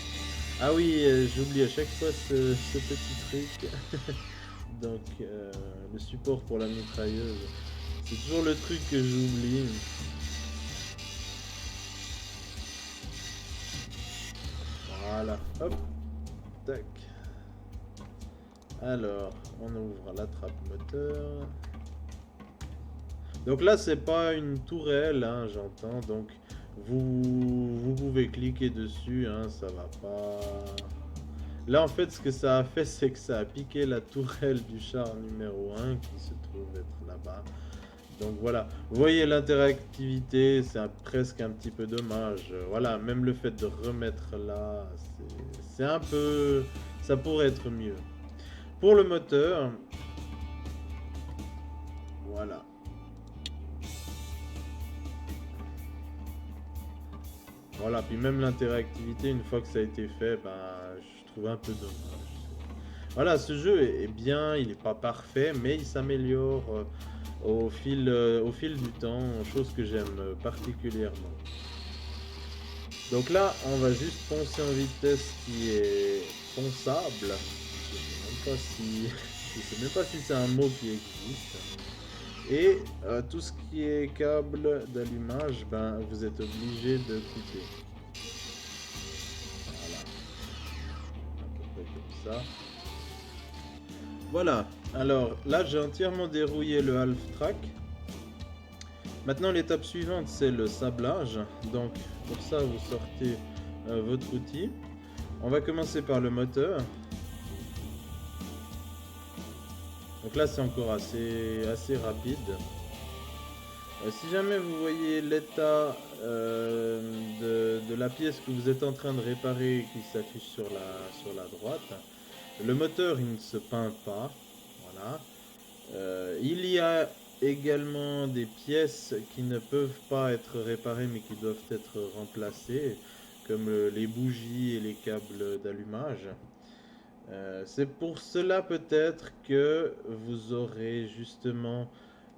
Ah oui, j'oublie à chaque fois ce petit truc. Donc, le support pour la mitrailleuse. C'est toujours le truc que j'oublie. Voilà, hop, tac. Alors, on ouvre la trappe moteur. Donc là, c'est pas une tourelle, hein, j'entends. Donc, vous pouvez cliquer dessus, hein, ça va pas. Là, en fait, ce que ça a fait, c'est que ça a piqué la tourelle du char numéro 1 qui se trouve être là-bas. Donc voilà, vous voyez l'interactivité, c'est presque un petit peu dommage. Voilà, même le fait de remettre là, c'est un peu. Ça pourrait être mieux. Pour le moteur, voilà. Voilà, puis même l'interactivité, une fois que ça a été fait, ben, je trouve un peu dommage. Voilà, ce jeu est bien, il n'est pas parfait, mais il s'améliore au fil du temps, chose que j'aime particulièrement. Donc là, on va juste foncer en vitesse qui est fonçable. Je sais même pas si, je sais même pas si c'est un mot qui existe. Et tout ce qui est câble d'allumage, ben, vous êtes obligé de couper. Voilà, à peu près comme ça. Voilà, alors là j'ai entièrement dérouillé le half track. Maintenant l'étape suivante c'est le sablage. Donc pour ça vous sortez votre outil. On va commencer par le moteur. Donc là c'est encore assez rapide. Si jamais vous voyez l'état de la pièce que vous êtes en train de réparer qui s'affiche sur la droite, le moteur il ne se peint pas. Voilà. Il y a également des pièces qui ne peuvent pas être réparées mais qui doivent être remplacées, comme les bougies et les câbles d'allumage. C'est pour cela peut-être que vous aurez justement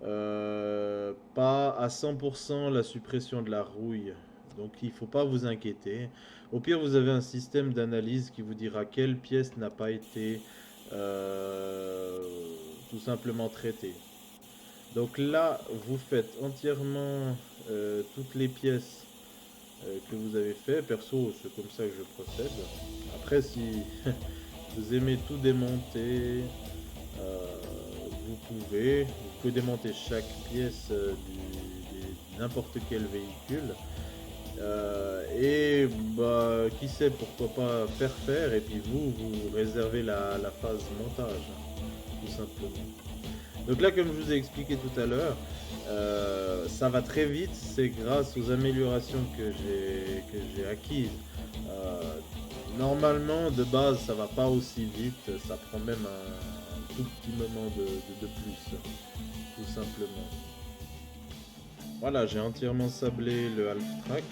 pas à 100% la suppression de la rouille. Donc il ne faut pas vous inquiéter. Au pire, vous avez un système d'analyse qui vous dira quelle pièce n'a pas été euh, tout simplement traitée. Donc là, vous faites entièrement toutes les pièces que vous avez fait. Perso, c'est comme ça que je procède. Après, si vous aimez tout démonter, vous pouvez démonter chaque pièce de n'importe quel véhicule. Et bah, qui sait, pourquoi pas faire et puis vous réservez la phase montage, tout simplement. Donc là, comme je vous ai expliqué tout à l'heure, ça va très vite, c'est grâce aux améliorations que j'ai acquises. Euh, Normalement, de base, ça va pas aussi vite, ça prend même un tout petit moment de plus, tout simplement. Voilà, j'ai entièrement sablé le half track.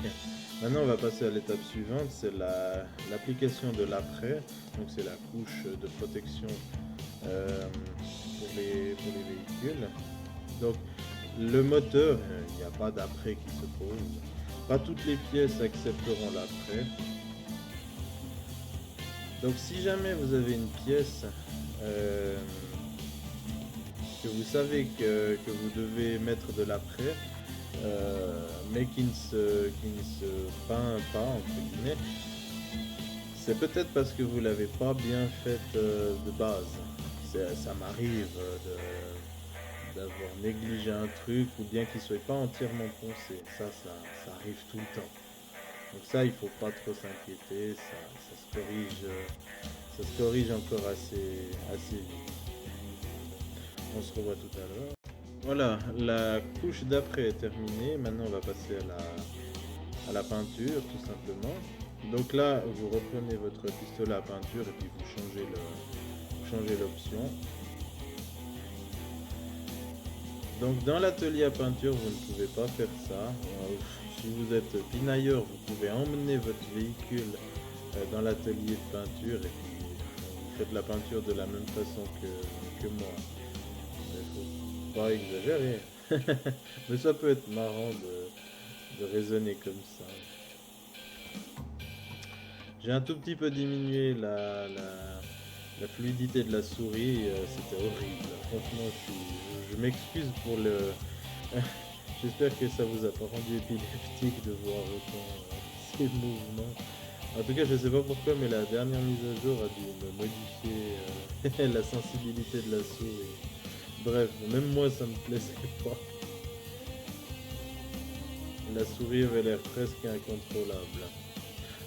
Maintenant, on va passer à l'étape suivante, c'est l'application de l'après. Donc, c'est la couche de protection euh, pour les véhicules. Donc, le moteur, il n'y a pas d'après qui se pose. Pas toutes les pièces accepteront l'après. Donc si jamais vous avez une pièce euh, que vous savez que vous devez mettre de l'après, mais qui ne se peint pas, entre guillemets, c'est peut-être parce que vous l'avez pas bien faite de base. Ça m'arrive d'avoir négligé un truc ou bien qu'il soit pas entièrement poncé. Ça arrive tout le temps. Donc ça, il faut pas trop s'inquiéter, ça se corrige encore assez vite. On se revoit tout à l'heure. Voilà, la couche d'après est terminée. Maintenant, on va passer à la peinture, tout simplement. Donc là, vous reprenez votre pistolet à peinture et puis vous changez l'option. Donc dans l'atelier à peinture, vous ne pouvez pas faire ça. Si vous êtes pinailleur, vous pouvez emmener votre véhicule dans l'atelier de peinture et puis vous faites la peinture de la même façon que moi. Il faut pas exagérer. Mais ça peut être marrant de raisonner comme ça. J'ai un tout petit peu diminué la fluidité de la souris, c'était horrible. Franchement, je m'excuse pour le... J'espère que ça vous a pas rendu épileptique de voir autant ces mouvements. En tout cas, je sais pas pourquoi, mais la dernière mise à jour a dû me modifier la sensibilité de la souris. Bref, même moi, ça me plaisait pas. La souris avait l'air presque incontrôlable.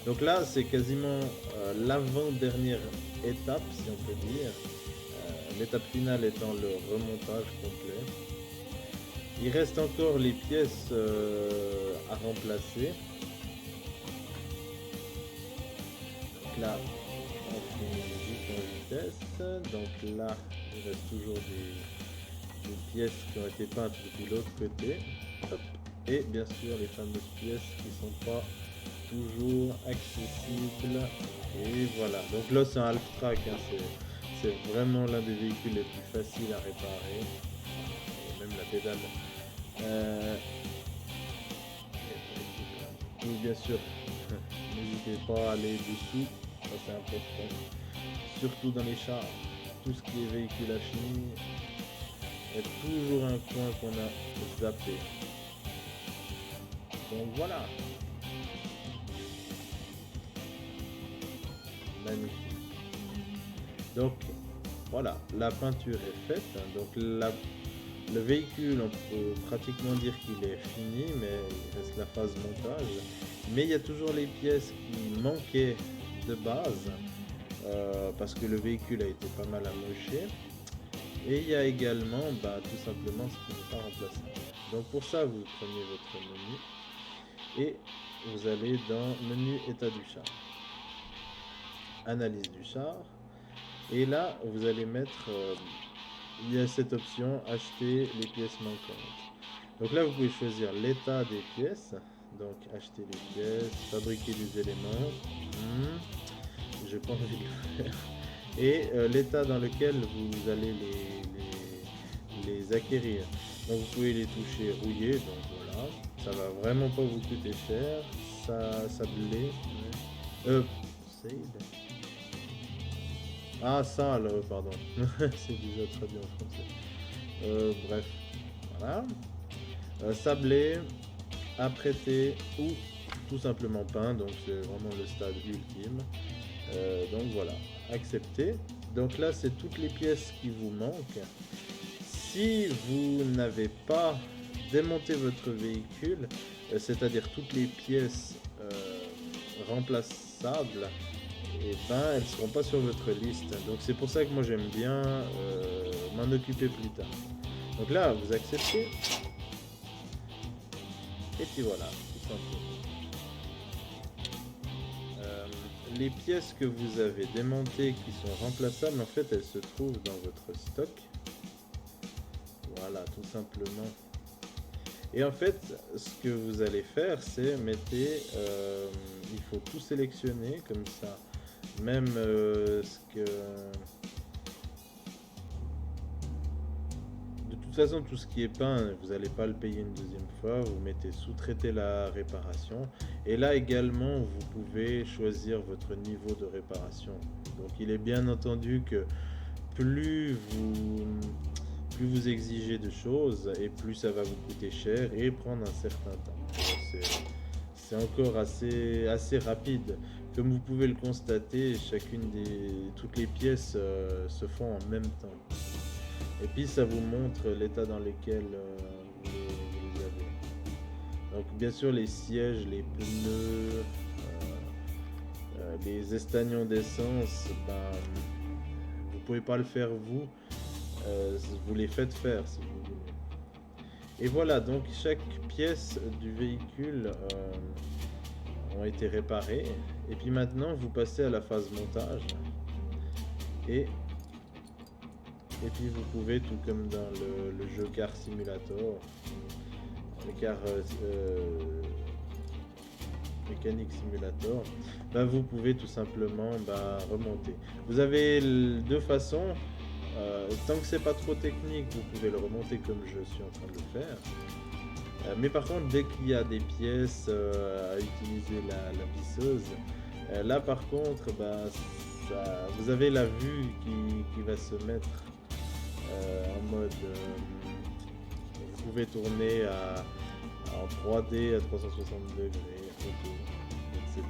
Donc là, c'est quasiment l'avant-dernière étape, si on peut dire. L'étape finale étant le remontage complet. Il reste encore les pièces à remplacer. Donc là, on finit vite en vitesse. Donc là, il reste toujours des pièces qui ont été peintes depuis l'autre côté. Hop. Et bien sûr, les fameuses pièces qui ne sont pas toujours accessibles. Et voilà. Donc là, c'est un half-track. Hein. C'est vraiment l'un des véhicules les plus faciles à réparer. Et même la pédale. Oui, bien sûr. N'hésitez pas à aller dessous. Ça, c'est important. Surtout dans les chars. Tout ce qui est véhicule à chenille. Il y a toujours un coin qu'on a zappé. Donc voilà. Magnifique. Donc voilà, la peinture est faite. Donc le véhicule, on peut pratiquement dire qu'il est fini, mais il reste la phase montage. Mais il y a toujours les pièces qui manquaient de base, parce que le véhicule a été pas mal amoché. Et il y a également tout simplement ce qui n'est pas remplaçable. Donc pour ça, vous prenez votre menu et vous allez dans menu état du char, analyse du char, et là vous allez mettre il y a cette option acheter les pièces manquantes. Donc là vous pouvez choisir l'état des pièces, donc acheter les pièces, fabriquer des éléments, j'ai pas envie de le faire, et l'état dans lequel vous allez les acquérir. Donc vous pouvez les toucher rouillés, donc voilà, ça va vraiment pas vous coûter cher, ça sablé, save. Ah ça alors, pardon, c'est déjà traduit en français. Bref, voilà. Sablé, apprêté ou tout simplement peint, donc c'est vraiment le stade ultime. Donc voilà, accepté. Donc là, c'est toutes les pièces qui vous manquent. Si vous n'avez pas démonté votre véhicule, c'est-à-dire toutes les pièces remplaçables, et elles ne seront pas sur votre liste. Donc c'est pour ça que moi j'aime bien m'en occuper plus tard. Donc là, vous acceptez. Et puis voilà, tout simplement. Les pièces que vous avez démontées qui sont remplaçables, en fait, elles se trouvent dans votre stock. Voilà, tout simplement. Et en fait, ce que vous allez faire, c'est mettez, il faut tout sélectionner comme ça. Même ce que... De toute façon, tout ce qui est peint, vous n'allez pas le payer une deuxième fois. Vous mettez sous-traiter la réparation. Et là également, vous pouvez choisir votre niveau de réparation. Donc il est bien entendu que plus vous exigez de choses et plus ça va vous coûter cher et prendre un certain temps. C'est encore assez rapide. Comme vous pouvez le constater, toutes les pièces se font en même temps. Et puis ça vous montre l'état dans lequel vous les avez. Donc bien sûr les sièges, les pneus, les estagnons d'essence, vous pouvez pas le faire vous. vous les faites faire si vous voulez. Et voilà, donc chaque pièce du véhicule ont été réparées. Et puis maintenant, vous passez à la phase montage. Et puis vous pouvez, tout comme dans le jeu Car Simulator, le Car Mécanique Simulator, bah, vous pouvez tout simplement remonter. Vous avez deux façons. Tant que c'est pas trop technique, vous pouvez le remonter comme je suis en train de le faire. Mais par contre, dès qu'il y a des pièces à utiliser la visseuse, là par contre, vous avez la vue qui va se mettre en mode... vous pouvez tourner en 3D à 360 degrés, autour, etc.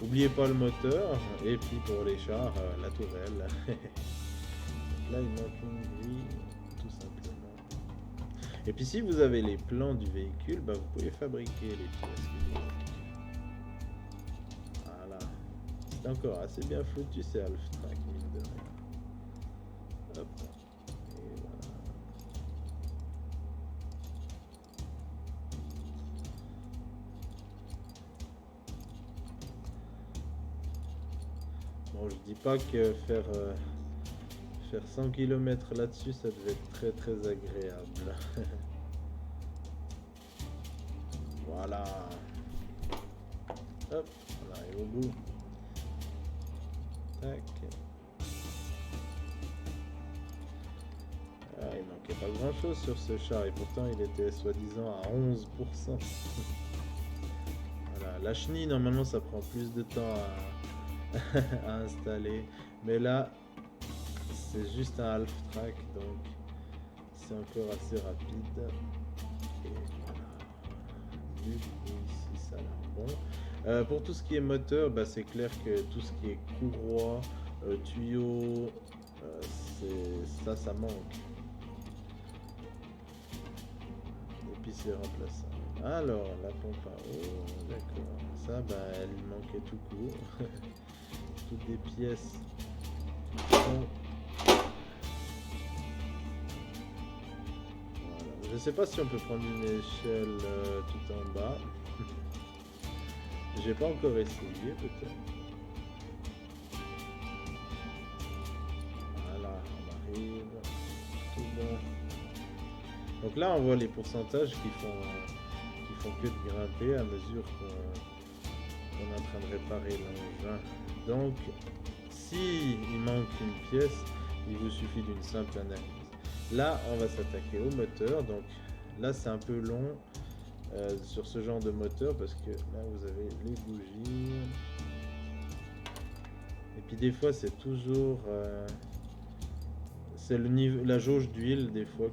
N'oubliez pas le moteur, et puis pour les chars, la tourelle. Là, il manque une grille, tout simplement. Et puis si vous avez les plans du véhicule, vous pouvez fabriquer les pièces du véhicule. Voilà. C'est encore assez bien foutu, c'est Half-Track, mine de rien. Hop. Et voilà. Bon, je dis pas que faire 100 km là-dessus, ça devait être très très agréable. Voilà. Hop, on arrive au bout. Tac. Ah, il manquait pas grand chose sur ce char et pourtant il était soi-disant à 11%. Voilà, la chenille normalement ça prend plus de temps à installer, mais là c'est juste un half-track donc c'est encore assez rapide. Et voilà. Du coup ici ça a l'air bon. Pour tout ce qui est moteur, c'est clair que tout ce qui est courroie, tuyaux, ça manque. Et puis c'est remplaçable. Alors la pompe à eau, d'accord. Ça elle manquait tout court. Toutes des pièces sont... Voilà. Je sais pas si on peut prendre une échelle tout en bas. J'ai pas encore essayé peut-être. Voilà, on arrive. Tout bon. Donc là on voit les pourcentages qui font que de grimper à mesure qu'on est en train de réparer l'engin. Donc si il manque une pièce, il vous suffit d'une simple analyse. Là on va s'attaquer au moteur. Donc là c'est un peu long sur ce genre de moteur parce que là vous avez les bougies et puis des fois c'est toujours c'est le niveau, la jauge d'huile des fois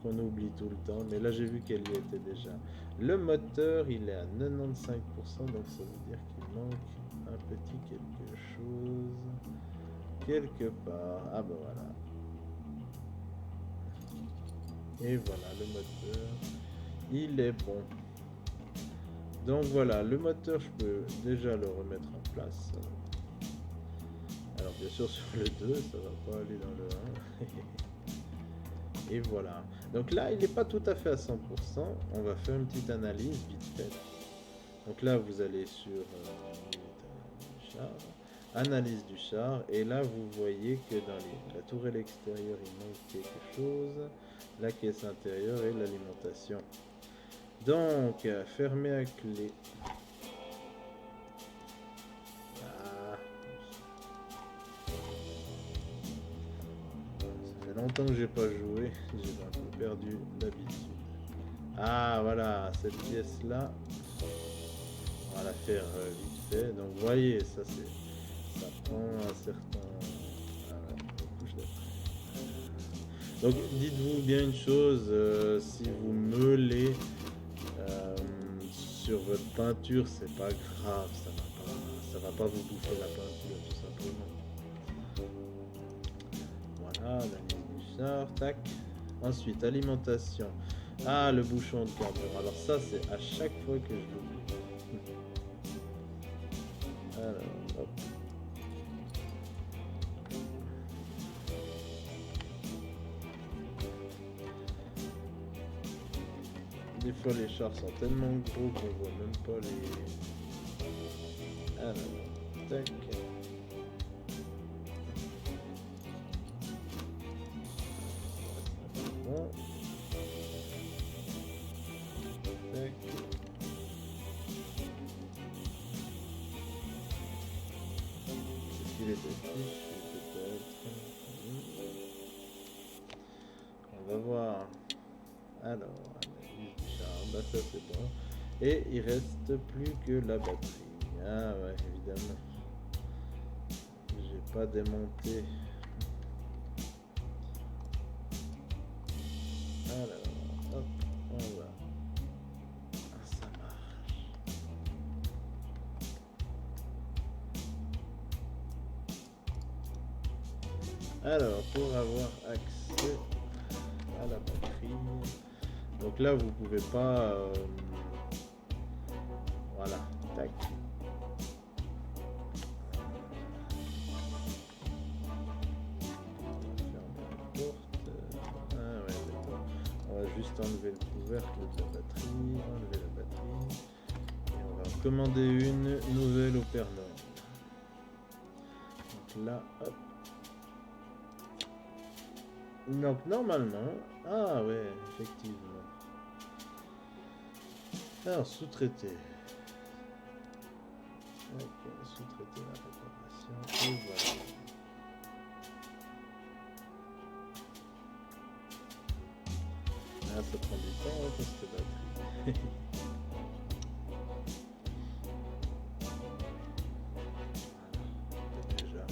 qu'on oublie tout le temps, mais là j'ai vu qu'elle y était déjà. Le moteur il est à 95%, donc ça veut dire qu'il manque un petit quelque chose quelque part. Ah voilà. Et voilà, le moteur il est bon. Donc voilà, le moteur je peux déjà le remettre en place. Alors bien sûr sur le 2 ça va pas aller dans le 1. Et voilà, donc là il n'est pas tout à fait à 100%. On va faire une petite analyse vite fait. Donc là vous allez sur char, analyse du char, et là vous voyez que dans la tourelle extérieure il manque quelque chose, la caisse intérieure et l'alimentation. Donc fermer à clé. Ça fait longtemps que j'ai pas joué, j'ai un peu perdu l'habitude. Ah voilà, cette pièce là on va la faire vite fait. Donc vous voyez, ça prend un certain couche d'après. Donc dites-vous bien une chose, si vous meulez sur votre peinture, c'est pas grave, ça va pas vous bouffer la peinture tout simplement. Voilà, la ligne du char, tac. Ensuite, alimentation. Ah, le bouchon de carburant. Alors ça, c'est à chaque fois que je l'oublie. Alors, hop. Des fois les chars sont tellement gros qu'on voit même pas les... Alors, tac. Bon. Tac. Est-ce qu'il était fichu peut-être? On va voir. Alors, analyse du char, bah ça c'est bon. Et il reste plus que la batterie. Ah ouais, évidemment. J'ai pas démonté. Alors, hop, on va. Ah, ça marche. Alors, pour avoir accès à la batterie, donc là vous pouvez pas voilà, tac. Ah ouais, d'accord. On va juste enlever le couvercle de la batterie, enlever la batterie, et on va en commander une nouvelle au Père Noël. Donc là, hop. Donc normalement, ah ouais, effectivement. Alors, sous-traiter. Ok, sous-traiter la réparation. Et voilà. Ah, ça prend du temps hein, pour cette batterie. Déjà.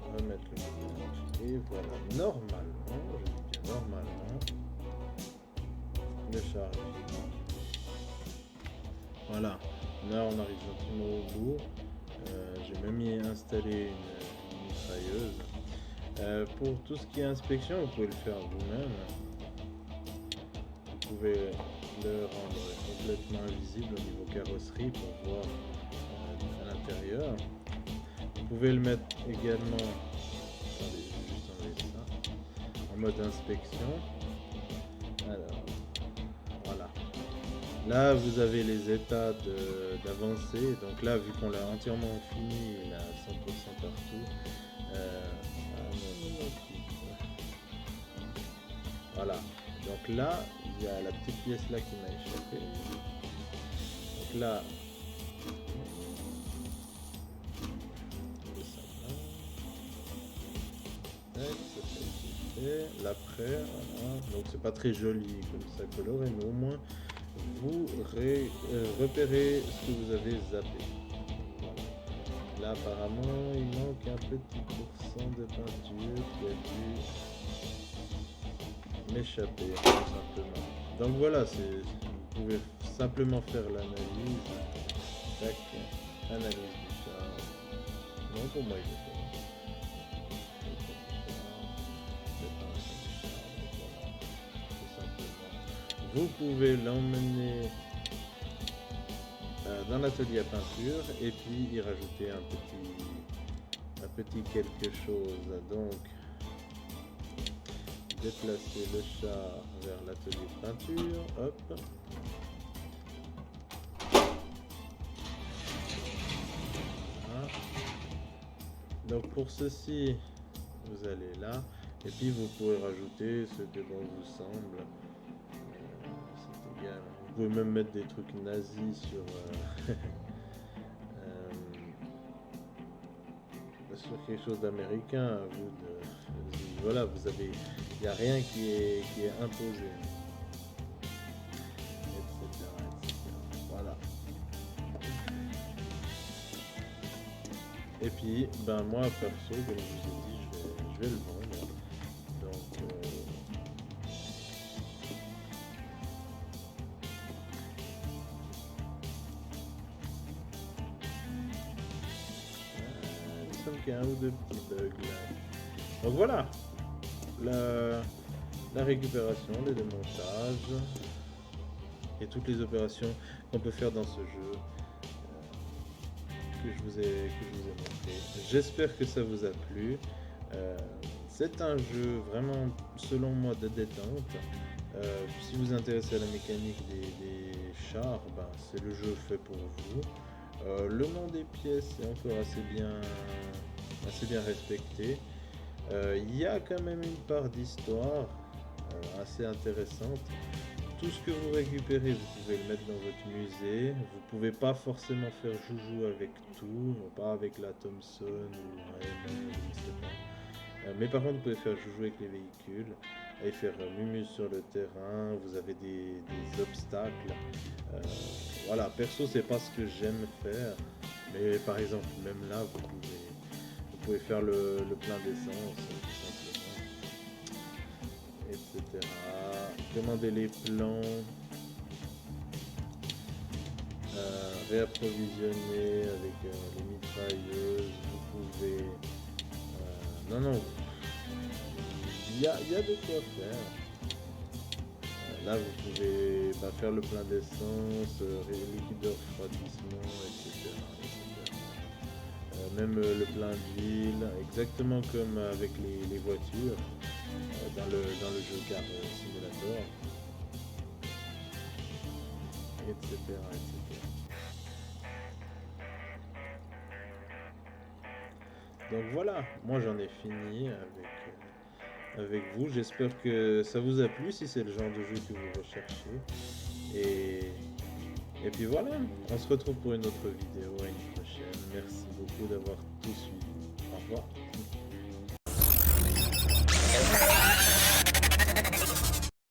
On va mettre le couvercle. Et voilà. Normalement, je dis bien normalement, le charge. Voilà. Là, on arrive gentiment au bout. J'ai même installé une mitrailleuse. Pour tout ce qui est inspection, vous pouvez le faire vous-même. Vous pouvez le rendre complètement invisible au niveau carrosserie pour voir à l'intérieur. Vous pouvez le mettre également, attendez, je vais juste enlever ça, en mode inspection. Alors, voilà. Là, vous avez les états d'avancée. Donc là, vu qu'on l'a entièrement fini, il est à 100% partout. Voilà. Donc là, il y a la petite pièce là qui m'a échappé. Donc là, l'après, voilà. Donc c'est pas très joli comme ça coloré, mais au moins vous repérez ce que vous avez zappé. Là apparemment il manque un petit pourcent de peinture qui a dû m'échapper tout simplement. Donc voilà, vous pouvez simplement faire l'analyse. Tac, analyse du char. Non, pour moi il est bon. Vous pouvez l'emmener dans l'atelier à peinture et puis y rajouter un petit quelque chose. Donc déplacer le char vers l'atelier de peinture. Hop. Voilà. Donc pour ceci, vous allez là et puis vous pouvez rajouter ce que bon vous semble. Vous pouvez même mettre des trucs nazis sur sur quelque chose d'américain. Voilà, vous avez, il n'y a rien qui est imposé, etc., etc. Voilà. Et puis, ben moi perso, comme je vous ai dit, je vais le vendre. Donc qu'il y a un ou deux petits bugs là. Donc voilà, la récupération, les démontages et toutes les opérations qu'on peut faire dans ce jeu. que je vous ai montré. J'espère que ça vous a plu. C'est un jeu vraiment, selon moi, de détente. Si vous vous intéressez à la mécanique des chars, ben, c'est le jeu fait pour vous. Le nom des pièces est encore assez bien respecté. Il y a quand même une part d'histoire assez intéressante. Tout ce que vous récupérez, vous pouvez le mettre dans votre musée. Vous pouvez pas forcément faire joujou avec tout, pas avec la Thompson ou la MM, je ne sais pas. Mais par contre, vous pouvez faire joujou avec les véhicules et faire mumuse sur le terrain. Vous avez des obstacles. Voilà, perso, c'est pas ce que j'aime faire, mais par exemple, même là, vous pouvez faire le plein d'essence, tout simplement, etc. Commander les plans, réapprovisionner avec les mitrailleuses. Vous pouvez. Non, il y a de quoi faire. Là, vous pouvez faire le plein d'essence, l'équipe de refroidissement, etc. Même le plein d'huile, exactement comme avec les voitures dans le jeu Car Simulator, etc., etc. Donc voilà, moi j'en ai fini avec vous. J'espère que ça vous a plu si c'est le genre de jeu que vous recherchez. Et puis voilà, on se retrouve pour une autre vidéo à une prochaine. Merci beaucoup d'avoir tout suivi. Au revoir.